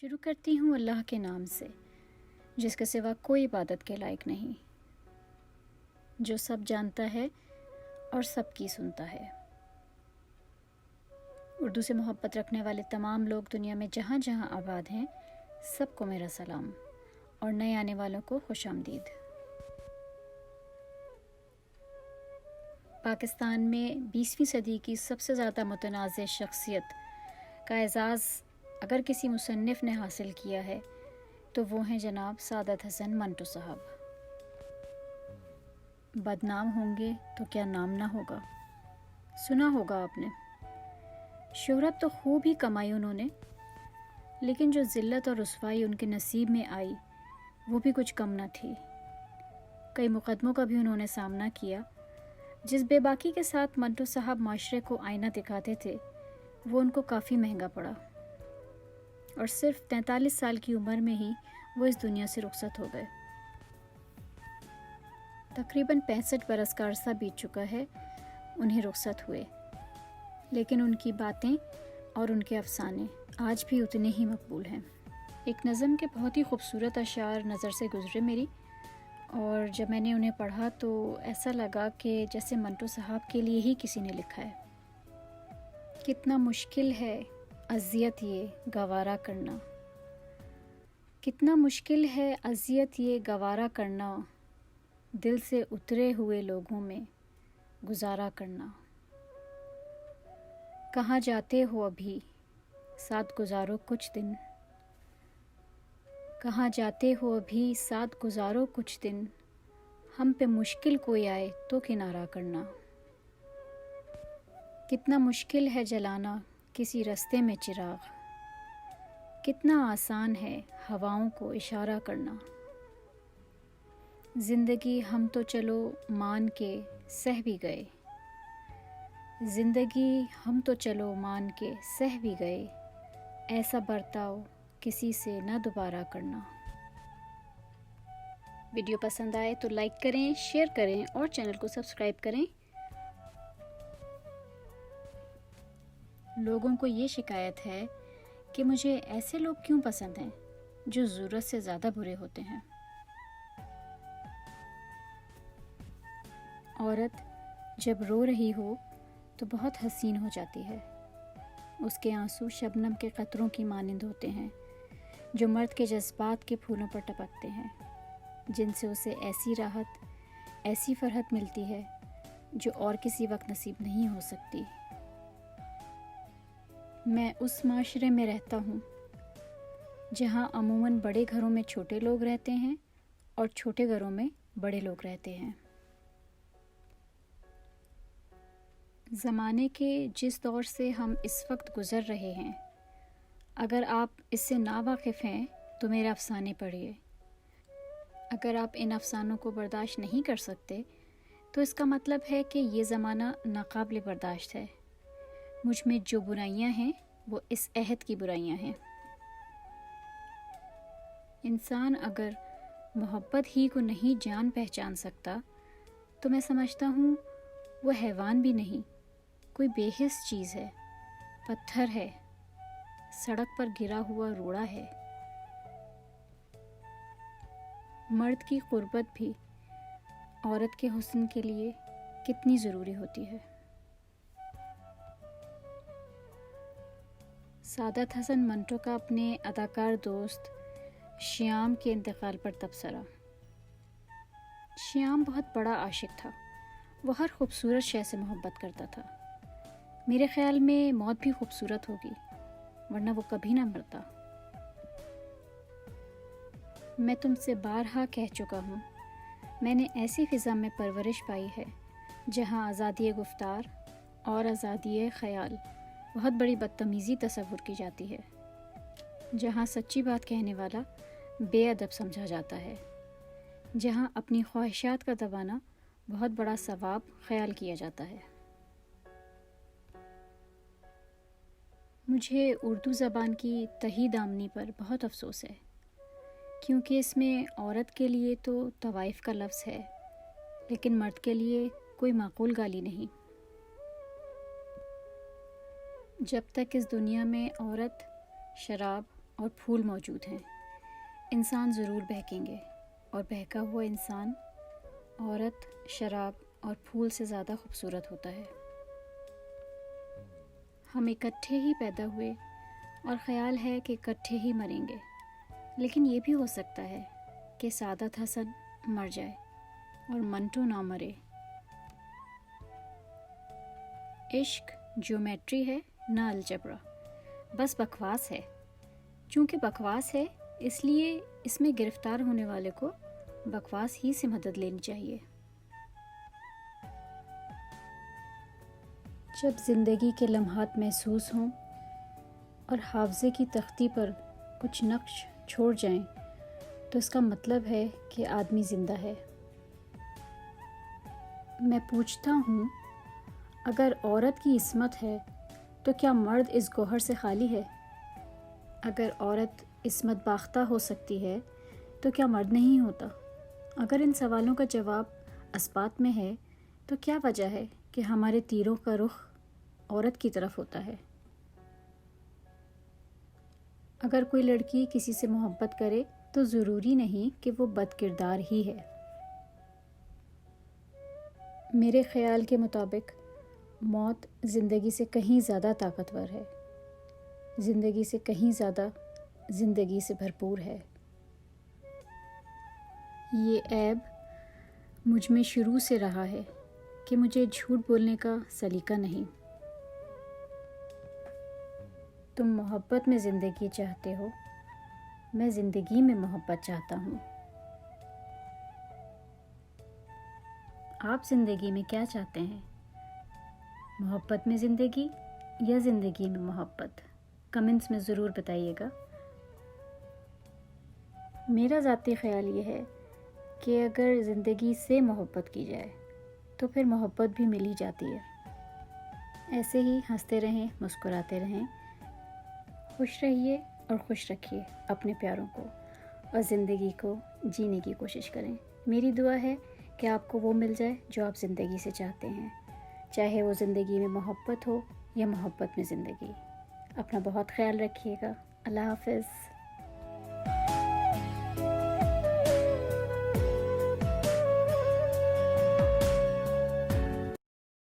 شروع کرتی ہوں اللہ کے نام سے، جس کے سوا کوئی عبادت کے لائق نہیں، جو سب جانتا ہے اور سب کی سنتا ہے۔ اردو سے محبت رکھنے والے تمام لوگ دنیا میں جہاں جہاں آباد ہیں، سب کو میرا سلام اور نئے آنے والوں کو خوش آمدید۔ پاکستان میں 20ویں صدی کی سب سے زیادہ متنازع شخصیت کا اعزاز اگر کسی مصنف نے حاصل کیا ہے تو وہ ہیں جناب سعادت حسن منٹو صاحب۔ بدنام ہوں گے تو کیا نام نہ ہوگا، سنا ہوگا آپ نے۔ شہرت تو خوب ہی کمائی انہوں نے، لیکن جو ذلت اور رسوائی ان کے نصیب میں آئی وہ بھی کچھ کم نہ تھی۔ کئی مقدموں کا بھی انہوں نے سامنا کیا۔ جس بے باکی کے ساتھ منٹو صاحب معاشرے کو آئینہ دکھاتے تھے وہ ان کو کافی مہنگا پڑا، اور صرف 43 سال کی عمر میں ہی وہ اس دنیا سے رخصت ہو گئے۔ تقریباً 65 برس کا عرصہ بیت چکا ہے انہیں رخصت ہوئے، لیکن ان کی باتیں اور ان کے افسانے آج بھی اتنے ہی مقبول ہیں۔ ایک نظم کے بہت ہی خوبصورت اشعار نظر سے گزرے میری، اور جب میں نے انہیں پڑھا تو ایسا لگا کہ جیسے منٹو صاحب کے لیے ہی کسی نے لکھا ہے۔ کتنا مشکل ہے اذیت یہ گوارا کرنا، کتنا مشکل ہے اذیت یہ گوارا کرنا، دل سے اترے ہوئے لوگوں میں گزارا کرنا۔ کہاں جاتے ہو ابھی ساتھ گزارو کچھ دن، کہاں جاتے ہو ابھی ساتھ گزارو کچھ دن، ہم پہ مشکل کوئی آئے تو کنارہ کرنا۔ کتنا مشکل ہے جلانا کسی رستے میں چراغ، کتنا آسان ہے ہواؤں کو اشارہ کرنا۔ زندگی ہم تو چلو مان کے سہ بھی گئے، زندگی ہم تو چلو مان کے سہ بھی گئے، ایسا برتاؤ کسی سے نہ دوبارہ کرنا۔ ویڈیو پسند آئے تو لائک کریں، شیئر کریں اور چینل کو سبسکرائب کریں۔ لوگوں کو یہ شکایت ہے کہ مجھے ایسے لوگ کیوں پسند ہیں جو ضرورت سے زیادہ برے ہوتے ہیں۔ عورت جب رو رہی ہو تو بہت حسین ہو جاتی ہے، اس کے آنسو شبنم کے قطروں کی مانند ہوتے ہیں جو مرد کے جذبات کے پھولوں پر ٹپکتے ہیں، جن سے اسے ایسی راحت، ایسی فرحت ملتی ہے جو اور کسی وقت نصیب نہیں ہو سکتی۔ میں اس معاشرے میں رہتا ہوں جہاں عموماً بڑے گھروں میں چھوٹے لوگ رہتے ہیں اور چھوٹے گھروں میں بڑے لوگ رہتے ہیں۔ زمانے کے جس دور سے ہم اس وقت گزر رہے ہیں، اگر آپ اس سے ناواقف ہیں تو میرے افسانے پڑھیے۔ اگر آپ ان افسانوں کو برداشت نہیں کر سکتے تو اس کا مطلب ہے کہ یہ زمانہ ناقابل برداشت ہے۔ مجھ میں جو برائیاں ہیں وہ اس عہد کی برائیاں ہیں۔ انسان اگر محبت ہی کو نہیں جان پہچان سکتا تو میں سمجھتا ہوں وہ حیوان بھی نہیں، کوئی بے حس چیز ہے، پتھر ہے، سڑک پر گرا ہوا روڑا ہے۔ مرد کی قربت بھی عورت کے حسن کے لیے کتنی ضروری ہوتی ہے۔ سعادت حسن منٹو کا اپنے اداکار دوست شیام کے انتقال پر تبصرہ۔ شیام بہت بڑا عاشق تھا، وہ ہر خوبصورت شے سے محبت کرتا تھا۔ میرے خیال میں موت بھی خوبصورت ہوگی، ورنہ وہ کبھی نہ مرتا۔ میں تم سے بارہا کہہ چکا ہوں، میں نے ایسی فضا میں پرورش پائی ہے جہاں آزادی گفتار اور آزادی خیال بہت بڑی بدتمیزی تصور کی جاتی ہے، جہاں سچی بات کہنے والا بے ادب سمجھا جاتا ہے، جہاں اپنی خواہشات کا دبانا بہت بڑا ثواب خیال کیا جاتا ہے۔ مجھے اردو زبان کی تہی دامنی پر بہت افسوس ہے، کیونکہ اس میں عورت کے لیے تو طوائف کا لفظ ہے، لیکن مرد کے لیے کوئی معقول گالی نہیں۔ جب تک اس دنیا میں عورت شراب اور پھول موجود ہیں، انسان ضرور بہکیں گے، اور بہکا ہوا انسان عورت، شراب اور پھول سے زیادہ خوبصورت ہوتا ہے۔ ہم اکٹھے ہی پیدا ہوئے اور خیال ہے کہ اکٹھے ہی مریں گے، لیکن یہ بھی ہو سکتا ہے کہ سعادت حسن مر جائے اور منٹو نہ مرے۔ عشق جیومیٹری ہے نہ الجبرا، بس بکواس ہے۔ چونکہ بکواس ہے اس لیے اس میں گرفتار ہونے والے کو بکواس ہی سے مدد لینی چاہیے۔ جب زندگی کے لمحات محسوس ہوں اور حافظے کی تختی پر کچھ نقش چھوڑ جائیں تو اس کا مطلب ہے کہ آدمی زندہ ہے۔ میں پوچھتا ہوں، اگر عورت کی عصمت ہے تو کیا مرد اس گوہر سے خالی ہے؟ اگر عورت عصمت باختہ ہو سکتی ہے تو کیا مرد نہیں ہوتا؟ اگر ان سوالوں کا جواب اثبات میں ہے تو کیا وجہ ہے کہ ہمارے تیروں کا رخ عورت کی طرف ہوتا ہے؟ اگر کوئی لڑکی کسی سے محبت کرے تو ضروری نہیں کہ وہ بد کردار ہی ہے۔ میرے خیال کے مطابق موت زندگی سے کہیں زیادہ طاقتور ہے، زندگی سے کہیں زیادہ زندگی سے بھرپور ہے۔ یہ عیب مجھ میں شروع سے رہا ہے کہ مجھے جھوٹ بولنے کا سلیقہ نہیں۔ تم محبت میں زندگی چاہتے ہو، میں زندگی میں محبت چاہتا ہوں۔ آپ زندگی میں کیا چاہتے ہیں؟ محبت میں زندگی یا زندگی میں محبت؟ کمنٹس میں ضرور بتائیے گا۔ میرا ذاتی خیال یہ ہے کہ اگر زندگی سے محبت کی جائے تو پھر محبت بھی مل ہی جاتی ہے۔ ایسے ہی ہنستے رہیں، مسکراتے رہیں، خوش رہیے اور خوش رکھیے اپنے پیاروں کو، اور زندگی کو جینے کی کوشش کریں۔ میری دعا ہے کہ آپ کو وہ مل جائے جو آپ زندگی سے چاہتے ہیں، چاہے وہ زندگی میں محبت ہو یا محبت میں زندگی۔ اپنا بہت خیال رکھیے گا۔ اللہ حافظ۔